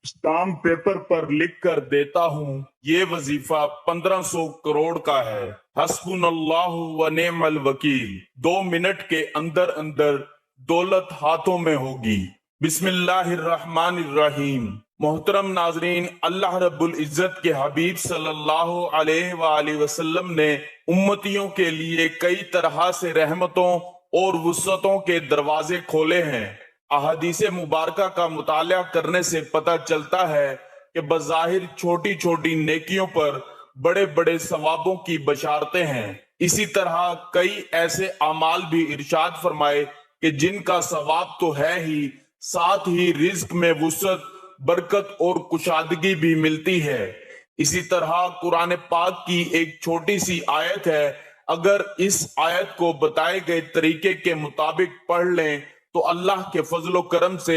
Stamp paper पर लिख कर देता हूँ, ये वजीफा 1500 करोड़ का है। हस्बुनल्लाहु व निअमल वकील। 2 मिनट के अंदर अंदर दौलत हाथों में होगी। बिस्मिल्लाहिर्रहमानिर्रहीम। मोहतरम नाजरीन, अल्लाह रब्बुल इज्जत के हबीब सल्लल्लाहु अलैहि वसल्लम ने उम्मतियों के लिए कई तरह से रहमतों और वुसअतों के दरवाजे खोले हैं। अहादीस मुबारका का मुताला करने से पता चलता है कि बज़ाहिर छोटी छोटी नेकियों पर बड़े बड़े सवाबों की बशारतें हैं। इसी तरह कई ऐसे अमाल भी इरशाद फरमाए कि जिनका सवाब तो है ही, साथ ही रिज्क में वुसअत, बरकत और कुशादगी भी मिलती है। इसी तरह कुरान पाक की एक छोटी सी आयत है, अगर इस आयत को बताए गए तरीके के मुताबिक पढ़ लें तो अल्लाह के फजलो करम से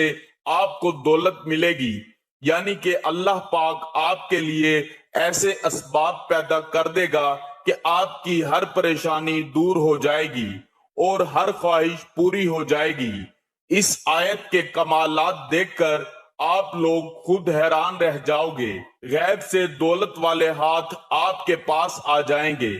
आपको दौलत मिलेगी। यानी कि अल्लाह पाक आपके लिए ऐसे असबाब पैदा कर देगा कि आपकी हर परेशानी दूर हो जाएगी और हर ख्वाहिश पूरी हो जाएगी। इस आयत के कमालात देखकर आप लोग खुद हैरान रह जाओगे। गैब से दौलत वाले हाथ आपके पास आ जाएंगे।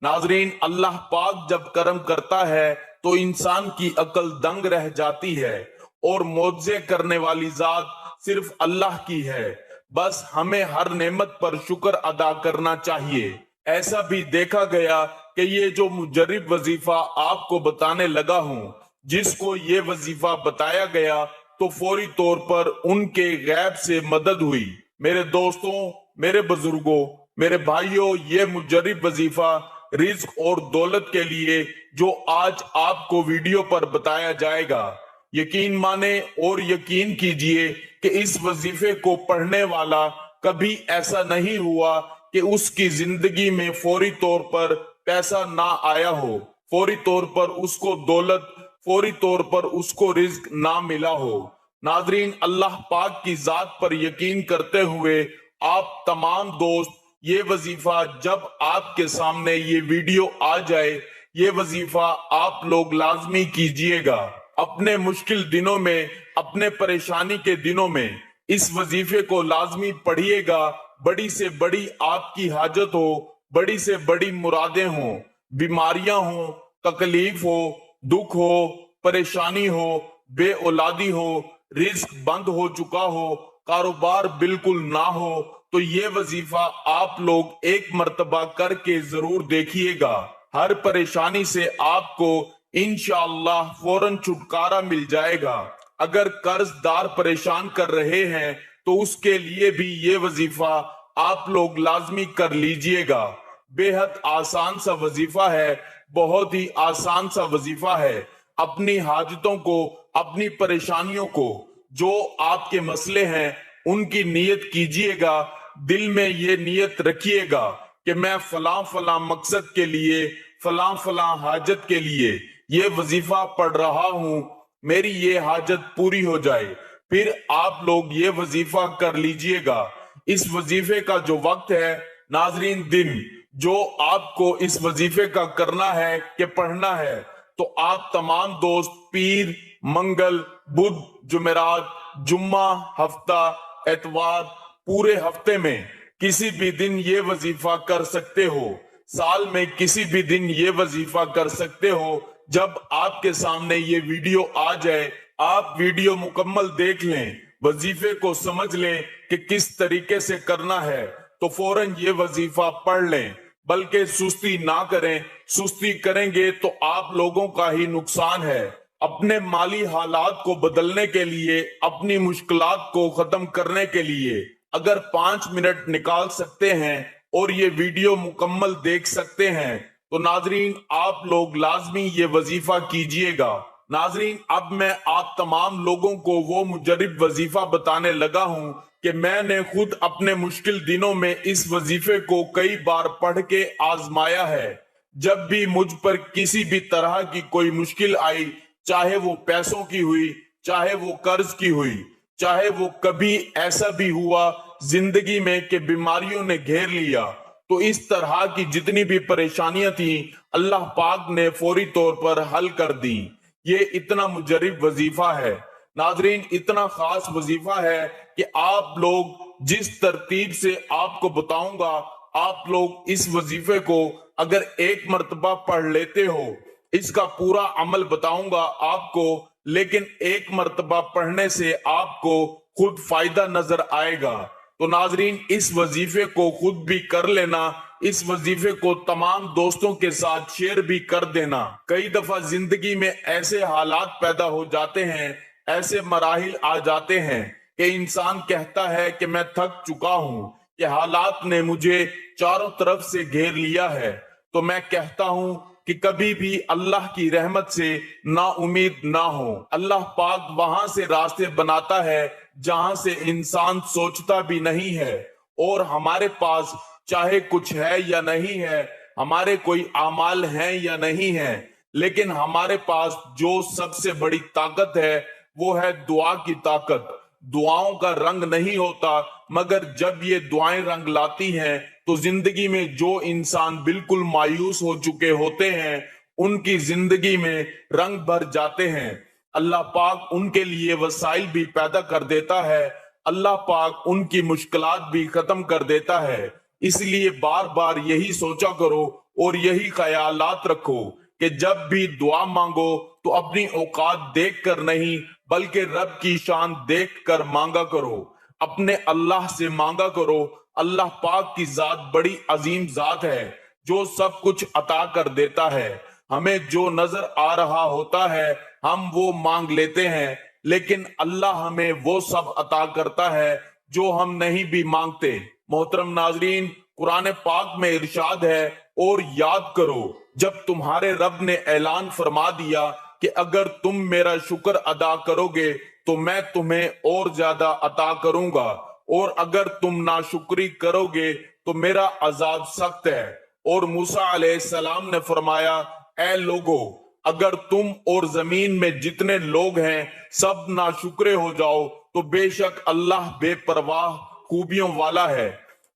नाजरीन, अल्लाह पाक जब करम करता है तो इंसान की अकल दंग रह जाती है और मौजे करने वाली जात सिर्फ अल्लाह की है। बस हमें हर नेमत पर शुक्र अदा करना चाहिए। ऐसा भी देखा गया कि ये जो मुजर्रिब वजीफा आपको बताने लगा हूं, जिसको ये वजीफा बताया गया तो फौरी तौर पर उनके गैब से मदद हुई। मेरे दोस्तों, मेरे बुजुर्गों, मेरे भाइयों, ये मुजर्रिब वजीफा रिज्क और दौलत के लिए जो आज आपको वीडियो पर बताया जाएगा, यकीन माने और यकीन कीजिए कि इस वजीफे को पढ़ने वाला कभी ऐसा नहीं हुआ कि उसकी जिंदगी में फौरी तौर पर पैसा ना आया हो, फौरी तौर पर उसको दौलत, फौरी तौर पर उसको रिज्क ना मिला हो। नाजरीन, अल्लाह पाक की जात पर यकीन करते हुए आप तमाम दोस्त, ये वजीफा जब आपके सामने ये वीडियो आ जाए, ये वजीफा आप लोग लाजमी कीजिएगा। अपने मुश्किल दिनों में, अपने परेशानी के दिनों में इस वजीफे को लाजमी पढ़िएगा। बड़ी से बड़ी आपकी हाजत हो, बड़ी से बड़ी मुरादें हो, बीमारियां हो, तकलीफ हो, दुख हो, परेशानी हो, बे औलादी हो, रिज्क बंद हो चुका हो, कारोबार बिल्कुल ना हो, तो ये वजीफा आप लोग एक मर्तबा करके जरूर देखिएगा। हर परेशानी से आपको इंशाअल्लाह फौरन छुटकारा मिल जाएगा। अगर कर्जदार परेशान कर रहे हैं तो उसके लिए भी ये वजीफा आप लोग लाजमी कर लीजिएगा। बेहद आसान सा वजीफा है, बहुत ही आसान सा वजीफा है। अपनी हाजतों को, अपनी परेशानियों को, जो आपके मसले हैं उनकी नियत कीजिएगा। दिल में ये नियत रखिएगा कि मैं फलां फलां मकसद के लिए, फलां फलां हाजत के लिए ये वजीफा पढ़ रहा हूं, मेरी ये हाजत पूरी हो जाए। फिर आप लोग ये वजीफा कर लीजिएगा। इस वजीफे का जो वक्त है नाजरीन, दिन जो आपको इस वजीफे का करना है कि पढ़ना है, तो आप तमाम दोस्त पीर, मंगल, बुध, जुमेरात, जुम्मा, हफ्ता, एतवार, पूरे हफ्ते में किसी भी दिन ये वजीफा कर सकते हो। साल में किसी भी दिन ये वजीफा कर सकते हो। जब आपके सामने ये वीडियो आ जाए, आप वीडियो मुकम्मल देख लें, वजीफे को समझ लें कि किस तरीके से करना है, तो फौरन ये वजीफा पढ़ लें। बल्कि सुस्ती ना करें, सुस्ती करेंगे तो आप लोगों का ही नुकसान है। अपने माली हालात को बदलने के लिए, अपनी मुश्किलात को खत्म करने के लिए अगर 5 मिनट निकाल सकते हैं और ये वीडियो मुकम्मल देख सकते हैं, तो नाजरीन आप लोग लाजमी ये वजीफा कीजिएगा। नाजरीन, अब मैं आप तमाम लोगों को वो मुजर्रिब वजीफा बताने लगा हूं कि मैंने खुद अपने मुश्किल दिनों में इस वजीफे को कई बार पढ़ के आजमाया है। जब भी मुझ पर किसी भी तरह की कोई मुश्किल आई, चाहे वो पैसों की हुई, चाहे वो कर्ज की हुई, चाहे वो कभी ऐसा भी हुआ जिंदगी में कि बीमारियों ने घेर लिया, तो इस तरह की जितनी भी परेशानियां थी अल्लाह पाक ने फौरी तौर पर हल कर दी। ये इतना मुजर्रिब वजीफा है। नाजरीन, इतना खास वजीफा है कि आप लोग जिस तरतीब से आपको बताऊंगा, आप लोग इस वजीफे को अगर एक मर्तबा पढ़ लेते हो, इसका पूरा अमल बताऊंगा आपको, लेकिन एक मर्तबा पढ़ने से आपको खुद फायदा नजर आएगा। तो नाजरीन, इस वजीफे को खुद भी कर लेना, इस वजीफे को तमाम दोस्तों के साथ शेयर भी कर देना। कई दफा जिंदगी में ऐसे हालात पैदा हो जाते हैं, ऐसे मराहिल आ जाते हैं कि इंसान कहता है कि मैं थक चुका हूं, कि हालात ने मुझे चारों तरफ से घेर लिया है। तो मैं कहता हूं कि कभी भी अल्लाह की रहमत से ना उम्मीद ना हो। अल्लाह पाक वहां से रास्ते बनाता है जहां से इंसान सोचता भी नहीं है। और हमारे पास चाहे कुछ है या नहीं है, हमारे कोई आमाल हैं या नहीं है, लेकिन हमारे पास जो सबसे बड़ी ताकत है वो है दुआ की ताकत। दुआओं का रंग नहीं होता, मगर जब ये दुआएं रंग लाती हैं तो जिंदगी में जो इंसान बिल्कुल मायूस हो चुके होते हैं, उनकी जिंदगी में रंग भर जाते हैं। अल्लाह पाक उनके लिए वसाइल भी पैदा कर देता है, अल्लाह पाक उनकी मुश्किलात भी खत्म कर देता है। इसलिए बार बार यही सोचा करो और यही ख्यालात रखो कि जब भी दुआ मांगो तो अपनी औकात देख कर नहीं, बल्कि रब की शान देख कर मांगा करो। अपने अल्लाह से मांगा करो। अल्लाह पाक की जात बड़ी अजीम जात है जो सब कुछ अता कर देता है। हमें जो नजर आ रहा होता है हम वो मांग लेते हैं, लेकिन अल्लाह हमें वो सब अता करता है जो हम नहीं भी मांगते। मोहतरम नाजरीन, कुरान पाक में इरशाद है, और याद करो जब तुम्हारे रब ने ऐलान फरमा दिया कि अगर तुम मेरा शुक्र अदा करोगे तो मैं तुम्हें और ज्यादा अता करूंगा, और अगर तुम नाशुक्री करोगे तो मेरा अजाब सख्त है। और मूसा अलैहिस्सलाम ने फरमाया, ऐ लोगो, अगर तुम और जमीन में जितने लोग हैं सब नाशुक्रे हो जाओ तो बेशक अल्लाह बेपरवाह खूबियों वाला है।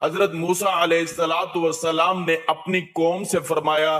हजरत मूसा अलैहिस्सलाम ने अपनी कौम से फरमाया,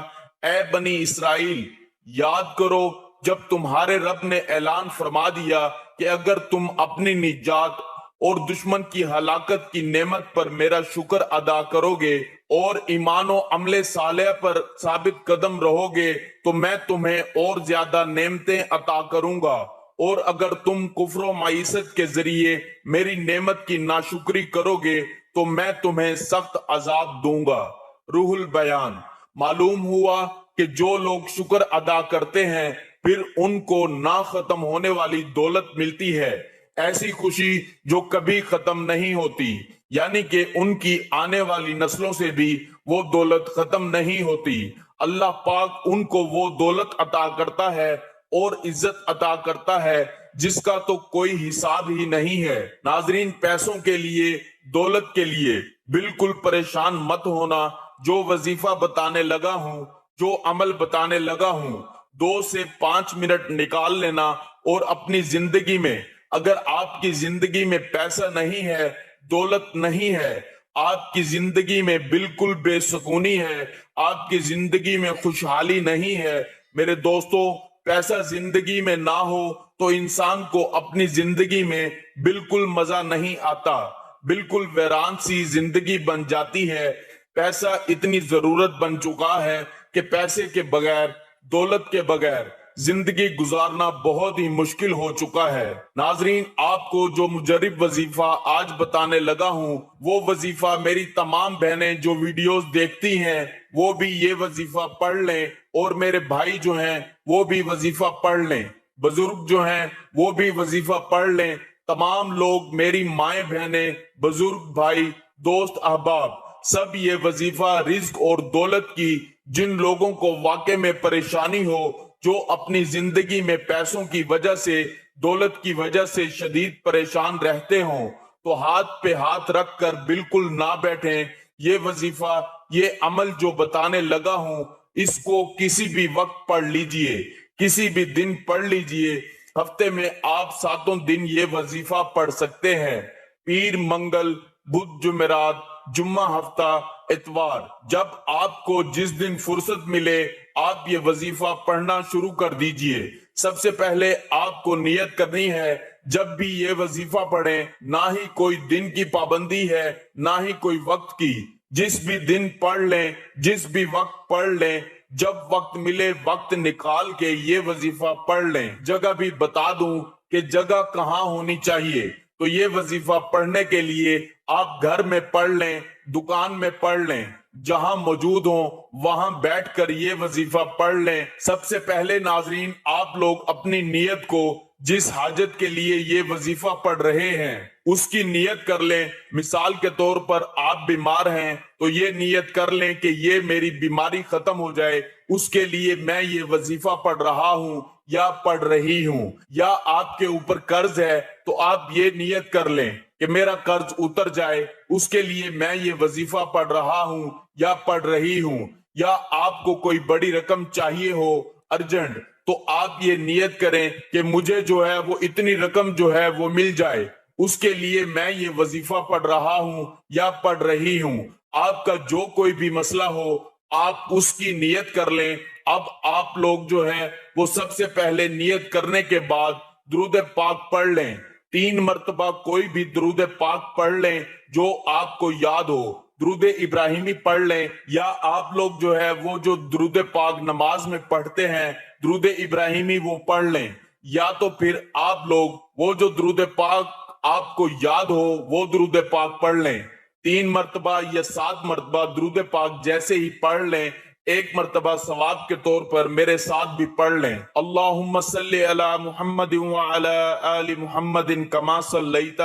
ऐ बनी इसराइल, याद करो जब तुम्हारे रब ने ऐलान फरमा दिया कि अगर तुम अपनी निजात और दुश्मन की हलाकत की नेमत पर मेरा शुक्र अदा करोगे और ईमान और अमले सालेह पर साबित कदम रहोगे तो मैं तुम्हें और ज्यादा नेमतें अता करूंगा, और अगर तुम कुफ्र माईसत के जरिए मेरी नेमत की नाशुक्री करोगे तो मैं तुम्हें सख्त अजाब दूंगा। रूहुल बयान। मालूम हुआ कि जो लोग शुक्र अदा करते हैं फिर उनको ना खत्म होने वाली दौलत मिलती है, ऐसी खुशी जो कभी खत्म नहीं होती, यानी कि उनकी आने वाली नस्लों से भी वो दौलत खत्म नहीं होती। अल्लाह पाक उनको वो दौलत अता करता है और इज्जत अता करता है जिसका तो कोई हिसाब ही नहीं है। नाजरीन, पैसों के लिए, दौलत के लिए बिल्कुल परेशान मत होना। जो वजीफा बताने लगा हूँ, जो अमल बताने लगा हूँ, 2 से 5 मिनट निकाल लेना और अपनी जिंदगी में, अगर आपकी जिंदगी में पैसा नहीं है, दौलत नहीं है, आपकी जिंदगी में बिल्कुल बेसुकूनी है, आपकी जिंदगी में खुशहाली नहीं है, मेरे दोस्तों, पैसा जिंदगी में ना हो तो इंसान को अपनी जिंदगी में बिल्कुल मजा नहीं आता, बिल्कुल वीरान सी जिंदगी बन जाती है। पैसा इतनी जरूरत बन चुका है कि पैसे के बगैर, दौलत के बगैर जिंदगी गुजारना बहुत ही मुश्किल हो चुका है। नाजरीन, आपको जो मुजरिब वजीफा आज बताने लगा हूँ, वो वजीफा मेरी तमाम बहनें जो वीडियोस देखती हैं वो भी ये वजीफा पढ़ लें, और मेरे भाई जो हैं वो भी वजीफा पढ़ लें, बुजुर्ग जो हैं वो भी वजीफा पढ़ लें। तमाम लोग, मेरी माए बहनें, बुजुर्ग भाई, दोस्त, अहबाब, सब ये वजीफा रिज्क और दौलत की, जिन लोगों को वाकई में परेशानी हो, जो अपनी जिंदगी में पैसों की वजह से, दौलत की वजह से शदीद परेशान रहते हों, तो हाथ पे हाथ रख कर बिल्कुल ना बैठें। ये वजीफा, ये अमल जो बताने लगा हूं, इसको किसी भी वक्त पढ़ लीजिए, किसी भी दिन पढ़ लीजिए। हफ्ते में आप 7 दिन ये वजीफा पढ़ सकते हैं। पीर, मंगल, बुध, जुमेरात, जुम्मा, हफ्ता, इतवार, जब आपको जिस दिन फुर्सत मिले आप ये वजीफा पढ़ना शुरू कर दीजिए। سب سے پہلے آپ کو نیت کرنی ہے جب بھی یہ وظیفہ پڑھیں، نہ ہی کوئی دن کی پابندی ہے نہ ہی کوئی وقت کی، جس بھی دن پڑھ لیں، جس بھی وقت پڑھ لیں، جب وقت ملے وقت نکال کے یہ وظیفہ پڑھ لیں۔ جگہ بھی بتا دوں کہ جگہ کہاں ہونی چاہیے، تو یہ وظیفہ پڑھنے کے لیے آپ گھر میں پڑھ لیں، دکان میں پڑھ لیں، جہاں موجود ہوں وہاں بیٹھ کر یہ وظیفہ پڑھ لیں۔ سب سے پہلے ناظرین، آپ لوگ اپنی نیت کو، جس حاجت کے لیے یہ وظیفہ پڑھ رہے ہیں اس کی نیت کر لیں۔ مثال کے طور پر آپ بیمار ہیں تو یہ نیت کر لیں کہ یہ میری بیماری ختم ہو جائے، اس کے لیے میں یہ وظیفہ پڑھ رہا ہوں یا پڑھ رہی ہوں۔ یا آپ کے اوپر قرض ہے تو آپ یہ نیت کر لیں کہ میرا قرض اتر جائے، اس کے لیے میں یہ وظیفہ پڑھ رہا ہوں یا پڑھ رہی ہوں۔ یا آپ کو کوئی بڑی رقم چاہیے ہو ارجنٹ، تو آپ یہ نیت کریں کہ مجھے جو ہے وہ اتنی رقم جو ہے وہ مل جائے، اس کے لیے میں یہ وظیفہ پڑھ رہا ہوں یا پڑھ رہی ہوں۔ آپ کا جو کوئی بھی مسئلہ ہو آپ اس کی نیت کر لیں۔ اب آپ لوگ جو ہے وہ سب سے پہلے نیت کرنے کے بعد درود پاک پڑھ لیں، 3 مرتبہ کوئی بھی درود پاک پڑھ لیں جو آپ کو یاد ہو۔ درود ابراہیمی پڑھ لیں، یا آپ لوگ جو ہے وہ جو درود پاک نماز میں پڑھتے ہیں درود ابراہیمی وہ پڑھ لیں، یا تو پھر آپ لوگ وہ جو درود پاک آپ کو یاد ہو وہ درود پاک پڑھ لیں۔ 3 مرتبہ یا 7 مرتبہ درود پاک جیسے ہی پڑھ لیں، 1 مرتبہ ثواب کے طور پر میرے ساتھ بھی پڑھ لیں۔ اللہم صلی علی محمد وعلی آل محمد کما صلیت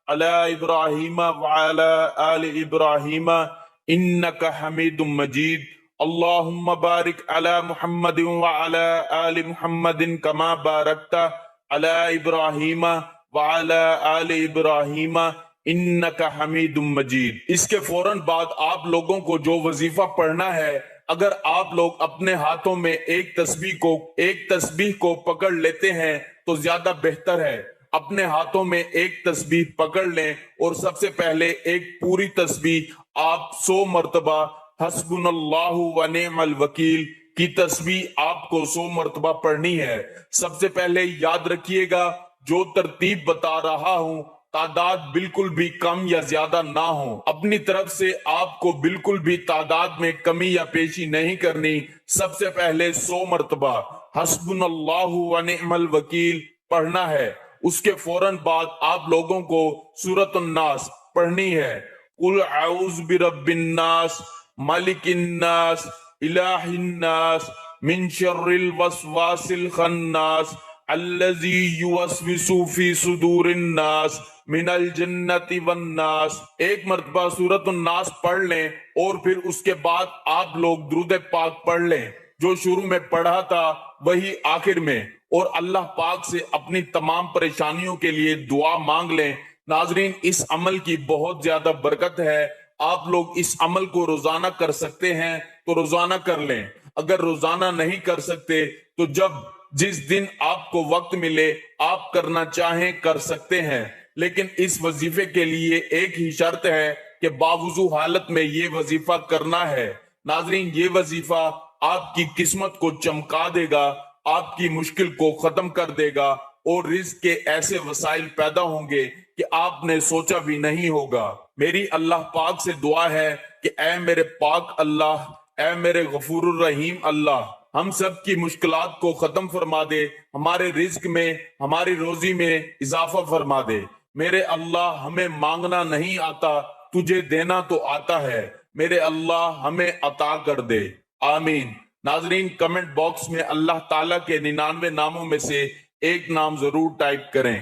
علی ابراہیم وعلی آل ابراہیم انک حمید مجید۔ اللہم بارک علی محمد وعلی آل محمد کما بارکت علی ابراہیم وعلی آل ابراہیم انک حمید مجید۔ اس کے فوراً بعد آپ لوگوں کو جو وظیفہ پڑھنا ہے، اگر آپ لوگ اپنے ہاتھوں میں ایک تسبیح کو پکڑ لیتے ہیں تو زیادہ بہتر ہے۔ اپنے ہاتھوں میں ایک تسبیح پکڑ لیں اور سب سے پہلے ایک پوری تسبیح آپ 100 مرتبہ حسبنا اللہ و نعم الوکیل کی تسبیح آپ کو 100 مرتبہ پڑھنی ہے۔ سب سے پہلے یاد رکھیے گا جو ترتیب بتا رہا ہوں تعداد بالکل بھی کم یا زیادہ نہ ہو، اپنی طرف سے آپ کو بالکل بھی تعداد میں کمی یا پیشی نہیں کرنی۔ سب سے پہلے 100 مرتبہ حسبنا اللہ و نعم الوکیل پڑھنا ہے۔ اس کے فوراً بعد آپ لوگوں کو سورۃ الناس پڑھنی ہے۔ قل اعوذ برب الناس ملک الناس الہ الناس من شر الوسواس الخناس الذی یوسوس فی صدور الناس من الجنت والناس۔ 1 مرتبہ سورۃ الناس پڑھ لیں اور پھر اس کے بعد آپ لوگ درود پاک پڑھ لیں، جو شروع میں پڑھا تھا وہی آخر میں، اور اللہ پاک سے اپنی تمام پریشانیوں کے لیے دعا مانگ لیں۔ ناظرین، اس عمل کی بہت زیادہ برکت ہے۔ آپ لوگ اس عمل کو روزانہ کر سکتے ہیں تو روزانہ کر لیں، اگر روزانہ نہیں کر سکتے تو جس دن آپ کو وقت ملے آپ کرنا چاہیں کر سکتے ہیں۔ لیکن اس وظیفے کے لیے ایک ہی شرط ہے کہ باوضو حالت میں یہ وظیفہ کرنا ہے۔ ناظرین، یہ وظیفہ آپ کی قسمت کو چمکا دے گا، آپ کی مشکل کو ختم کر دے گا، اور رزق کے ایسے وسائل پیدا ہوں گے کہ آپ نے سوچا بھی نہیں ہوگا۔ میری اللہ پاک سے دعا ہے کہ اے میرے پاک اللہ، اے میرے غفور الرحیم اللہ، ہم سب کی مشکلات کو ختم فرما دے، ہمارے رزق میں، ہماری روزی میں اضافہ فرما دے۔ میرے اللہ، ہمیں مانگنا نہیں آتا، تجھے دینا تو آتا ہے، میرے اللہ ہمیں عطا کر دے، آمین۔ ناظرین، کمنٹ باکس میں اللہ تعالیٰ کے 99 ناموں میں سے ایک نام ضرور ٹائپ کریں۔